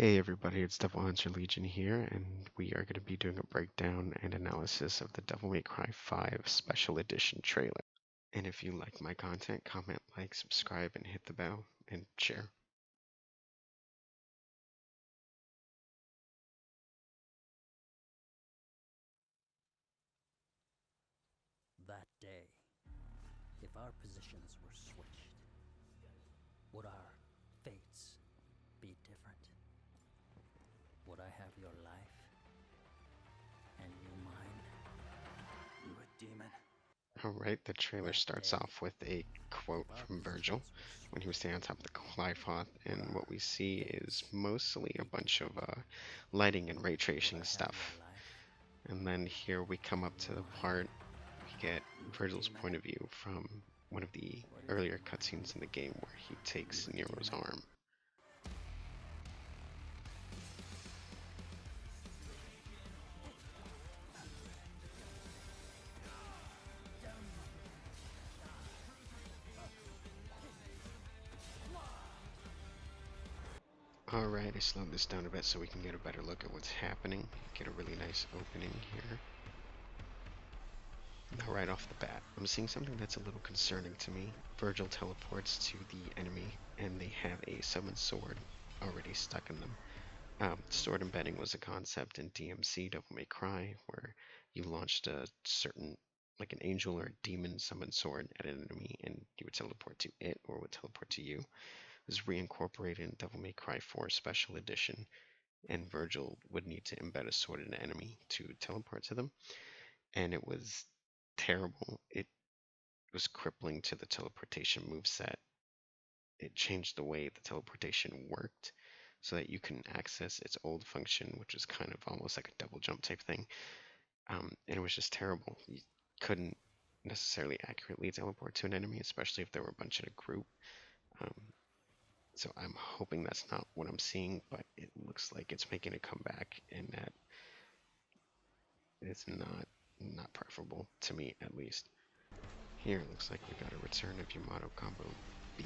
Hey everybody, it's Devil Hunter Legion here, and we are going to be doing a breakdown and analysis of the Devil May Cry 5 Special Edition trailer. And if you like my content, comment, like, subscribe, and hit the bell, and share. That day, if our positions were switched, would our fates be different? Would I have your life and you mine? You a demon? Alright, the trailer starts off with a quote from Virgil when he was standing on top of the Glyphoth, and what we see is mostly a bunch of lighting and ray tracing stuff. And then here we come up to the part we get Virgil's point of view from one of the earlier cutscenes in the game where he takes Nero's arm. Alright, I slowed this down a bit so we can get a better look at what's happening. Get a really nice opening here. Now right off the bat, I'm seeing something that's a little concerning to me. Virgil teleports to the enemy and they have a summoned sword already stuck in them. Sword embedding was a concept in DMC Devil May Cry where you launched a certain, like an angel or a demon summoned sword at an enemy and you would teleport to it or it would teleport to you. Was reincorporated in Devil May Cry 4 Special Edition, and Virgil would need to embed a sword in an enemy to teleport to them, and it was terrible. It was crippling to the teleportation moveset. It changed the way the teleportation worked so that you can access its old function, which was kind of almost like a double jump type thing, and it was just terrible. You couldn't necessarily accurately teleport to an enemy, especially if there were a bunch in a group. Um, So I'm hoping that's not what I'm seeing, but it looks like it's making a comeback, and that is not preferable to me, at least. Here it looks like we got a return of Yamato combo B.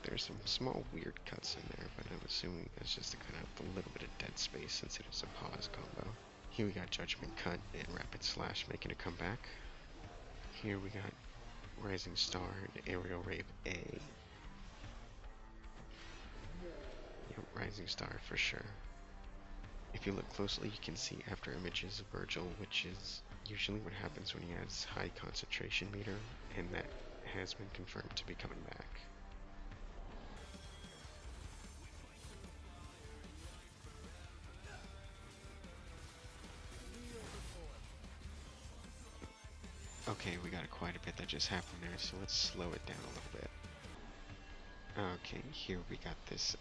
There's some small weird cuts in there, but I'm assuming that's just to cut out a little bit of dead space since it is a pause combo. Here we got Judgment Cut and Rapid Slash making a comeback. Here we got Rising Star and Aerial Rape A. Yep, Rising Star for sure. If you look closely, you can see after images of Virgil, which is usually what happens when he has high concentration meter, and that has been confirmed to be coming back. Okay, we got quite a bit that just happened there, so let's slow it down a little bit. Okay, here we got this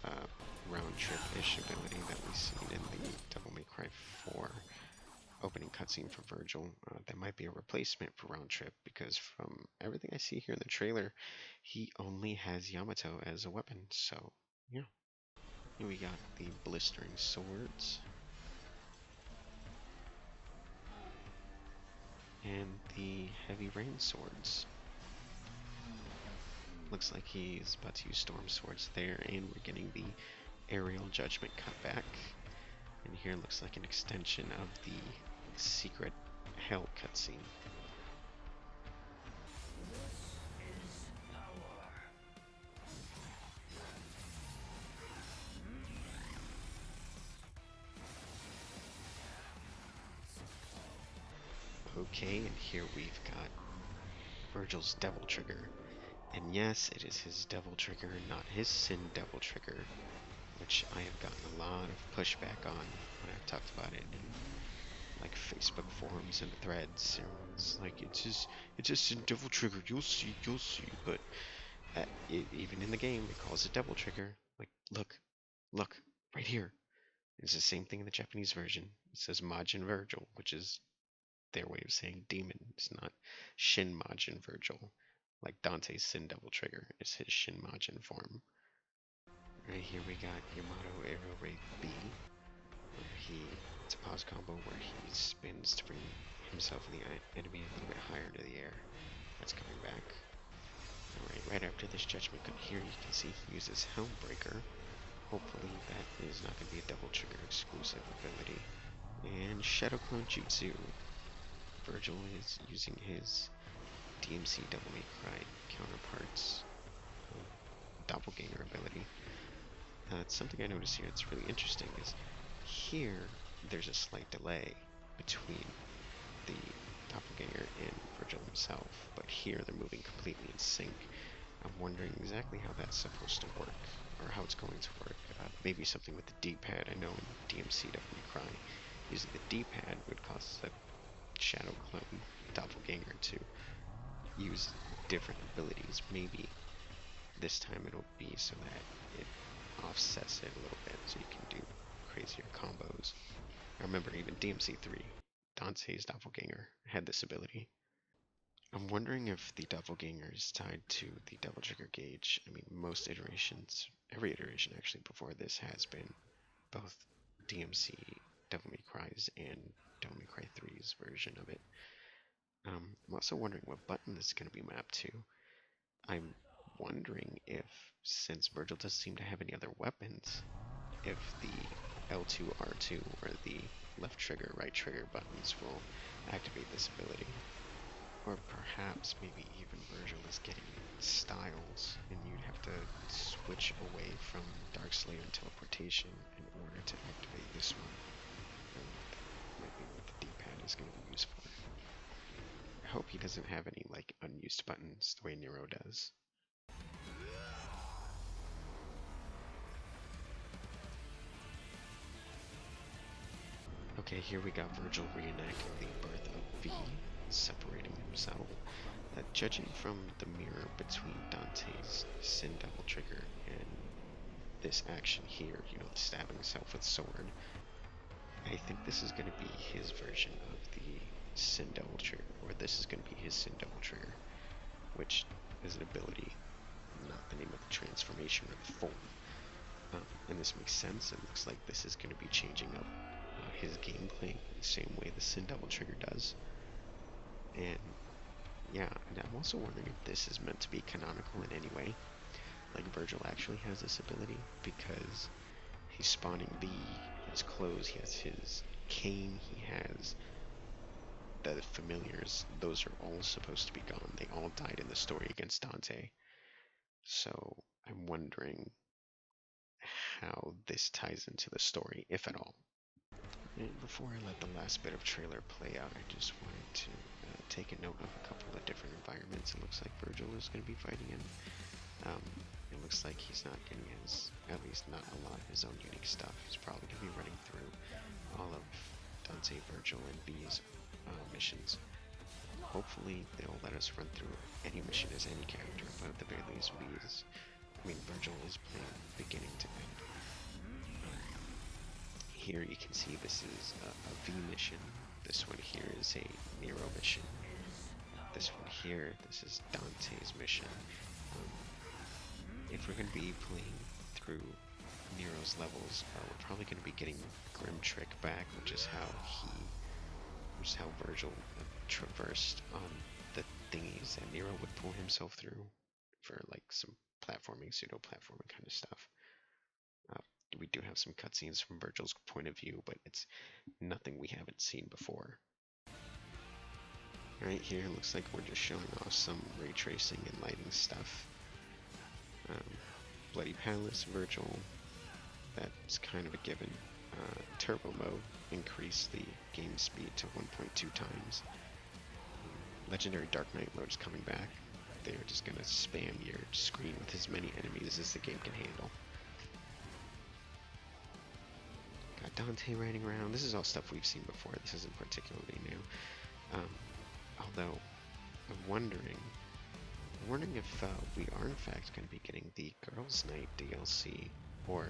round trip-ish ability that we've seen in the Devil May Cry 4 opening cutscene for Virgil. That might be a replacement for round trip because from everything I see here in the trailer, he only has Yamato as a weapon. So yeah, here we got the blistering swords and the heavy rain swords. Looks like he's about to use storm swords there, and we're getting the aerial judgment cut back. And here looks like an extension of the secret hell cutscene. Okay, and here we've got Virgil's Devil Trigger. And yes, it is his Devil Trigger, not his Sin Devil Trigger, which I have gotten a lot of pushback on when I've talked about it in like Facebook forums and threads. Everyone's like, it's just Sin Devil Trigger, you'll see. But even in the game, it calls it Devil Trigger. Like, look, right here. It's the same thing in the Japanese version. It says Majin Virgil, which is their way of saying demon. It's not Shin Majin Virgil, like Dante's Sin Devil Trigger. It's his Shin Majin form. Right here we got Yamato Aerial Rape B, where it's a pause combo where he spins to bring himself and the enemy a little bit higher into the air. That's coming back. Alright, right after this Judgment Cut here, you can see he uses Helmbreaker, Hopefully that is not going to be a double trigger exclusive ability. And Shadow Clone Jutsu. Virgil is using his DMC Devil May Cry counterparts doppelganger ability. Something I noticed here that's really interesting is here there's a slight delay between the doppelganger and Virgil himself, but here they're moving completely in sync. I'm wondering exactly how that's supposed to work, or how it's going to work. Maybe something with the D-pad. I know in DMC Devil May Cry, using the D-pad would cause the Shadow Clone doppelganger to use different abilities. Maybe this time it'll be so that it offsets it a little bit, so you can do crazier combos. I remember even DMC3, Dante's doppelganger had this ability. I'm wondering if the doppelganger is tied to the double trigger gauge. I mean, most iterations, every iteration actually before this has been both DMC, Devil May Cry's, and Devil May Cry 3's version of it. I'm also wondering what button this is going to be mapped to. I'm wondering if, since Virgil doesn't seem to have any other weapons, if the L2, R2, or the left trigger, right trigger buttons will activate this ability. Or perhaps maybe even Virgil is getting styles and you'd have to switch away from Dark Slayer and teleportation in order to activate this one. That might be what the D-pad is going to be used for. I hope he doesn't have any like unused buttons the way Nero does. Okay, here we got Virgil reenacting the birth of V, separating himself. Judging from the mirror between Dante's Sin Devil Trigger and this action here, you know, stabbing himself with sword, I think this is going to be his version of the Sin Devil Trigger, or this is going to be his Sin Devil Trigger, which is an ability, not the name of the transformation or the form. And this makes sense. It looks like this is going to be changing up his gameplay the same way the Sin Devil Trigger does. And yeah, and I'm also wondering if this is meant to be canonical in any way. Like Virgil actually has this ability because he's spawning V, he has clothes, he has his cane, he has the familiars. Those are all supposed to be gone. They all died in the story against Dante. So I'm wondering how this ties into the story, if at all. And before I let the last bit of trailer play out, I just wanted to take a note of a couple of different environments it looks like Virgil is going to be fighting in. It looks like he's not getting his, at least not a lot of his own unique stuff. He's probably going to be running through all of Dante, Virgil, and V's missions. Hopefully they'll let us run through any mission as any character, but at the very least Virgil is playing beginning to end. Here you can see this is a V mission. This one here is a Nero mission. This one here, this is Dante's mission. If we're going to be playing through Nero's levels, we're probably going to be getting Grim Trick back, which is how Virgil traversed on the thingies that Nero would pull himself through for like some platforming, pseudo-platforming kind of stuff. We do have some cutscenes from Virgil's point of view, but it's nothing we haven't seen before. Right here, looks like we're just showing off some ray tracing and lighting stuff. Bloody Palace, Virgil, that's kind of a given. Turbo mode, increase the game speed to 1.2 times. Legendary Dark Knight mode is coming back. They're just going to spam your screen with as many enemies as the game can handle. Got Dante riding around. This is all stuff we've seen before. This isn't particularly new. Although, I'm wondering if we are in fact going to be getting the Girls' Night DLC, or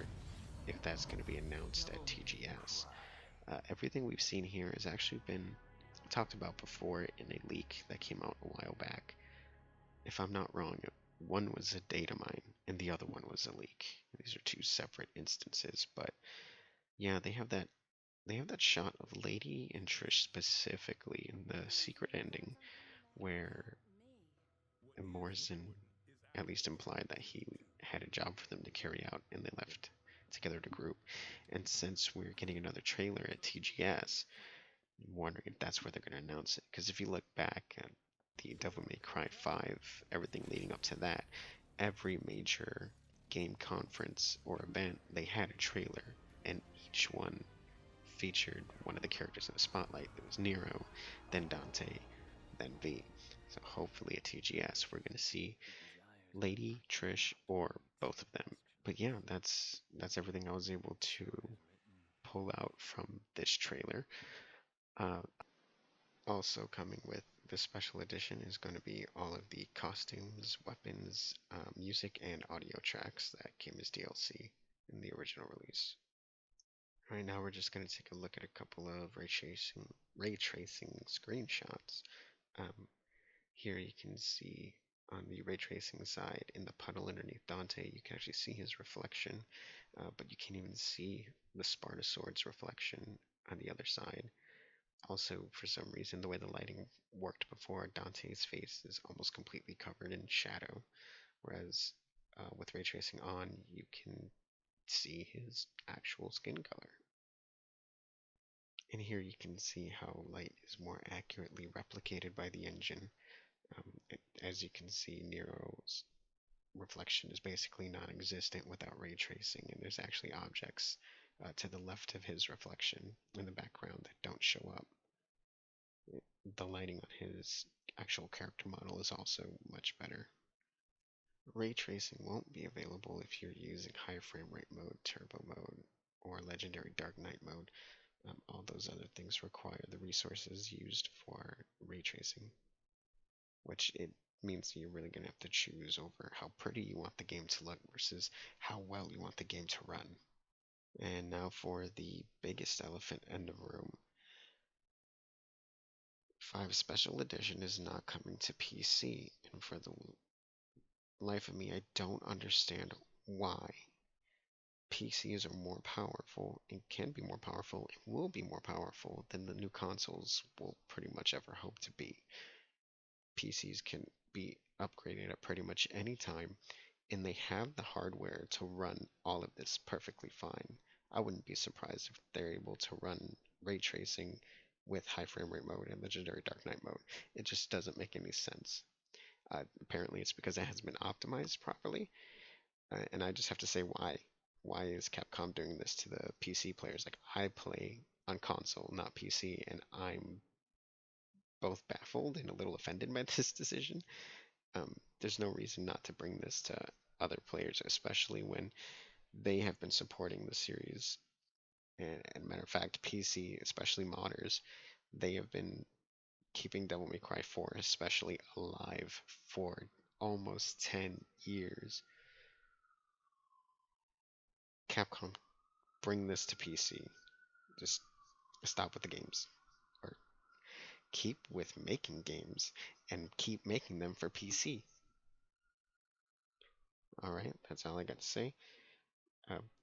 if that's going to be announced at TGS. Everything we've seen here has actually been talked about before in a leak that came out a while back. If I'm not wrong, one was a data mine and the other one was a leak. These are two separate instances, but yeah, they have that shot of Lady and Trish specifically in the secret ending where Morrison at least implied that he had a job for them to carry out and they left together the group. And since we're getting another trailer at TGS, I'm wondering if that's where they're going to announce it. Because if you look back at the Devil May Cry 5, everything leading up to that, every major game conference or event, they had a trailer, and each one featured one of the characters in the spotlight. It was Nero, then Dante, then V. So hopefully at TGS we're gonna see Lady, Trish, or both of them. But yeah, that's everything I was able to pull out from this trailer. Uh, Also coming with the special edition is going to be all of the costumes, weapons, music, and audio tracks that came as DLC in the original release. Right now, we're just going to take a look at a couple of ray tracing screenshots. Um, Here you can see on the ray tracing side, in the puddle underneath Dante, you can actually see his reflection, but you can't even see the Sparta Sword's reflection on the other side. Also, for some reason, the way the lighting worked before, Dante's face is almost completely covered in shadow, whereas with ray tracing on, you can see his actual skin color. And here you can see how light is more accurately replicated by the engine. As you can see, Nero's reflection is basically non-existent without ray tracing, and there's actually objects to the left of his reflection in the background that don't show up. The lighting on his actual character model is also much better. Ray tracing won't be available if you're using high frame rate mode, turbo mode, or legendary dark night mode. All those other things require the resources used for ray tracing, which it means you're really going to have to choose over how pretty you want the game to look versus how well you want the game to run. And now for the biggest elephant in the room. 5 Special Edition is not coming to PC, and for the life of me, I don't understand why. PCs are more powerful and can be more powerful and will be more powerful than the new consoles will pretty much ever hope to be. PCs can be upgraded at pretty much any time, and they have the hardware to run all of this perfectly fine. I wouldn't be surprised if they're able to run ray tracing with high frame rate mode and legendary dark night mode. It just doesn't make any sense. Apparently, it's because it hasn't been optimized properly, and I just have to say why. Why is Capcom doing this to the PC players? Like, I play on console, not PC, and I'm both baffled and a little offended by this decision. There's no reason not to bring this to other players, especially when they have been supporting the series. And matter of fact, PC, especially modders, they have been keeping Devil May Cry 4 especially alive for almost 10 years. Capcom, bring this to PC. Just stop with the games. Or keep with making games and keep making them for PC. Alright, that's all I got to say.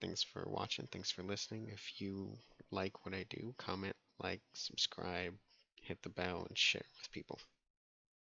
Thanks for watching. Thanks for listening. If you like what I do, comment, like, subscribe, hit the bell, and share with people.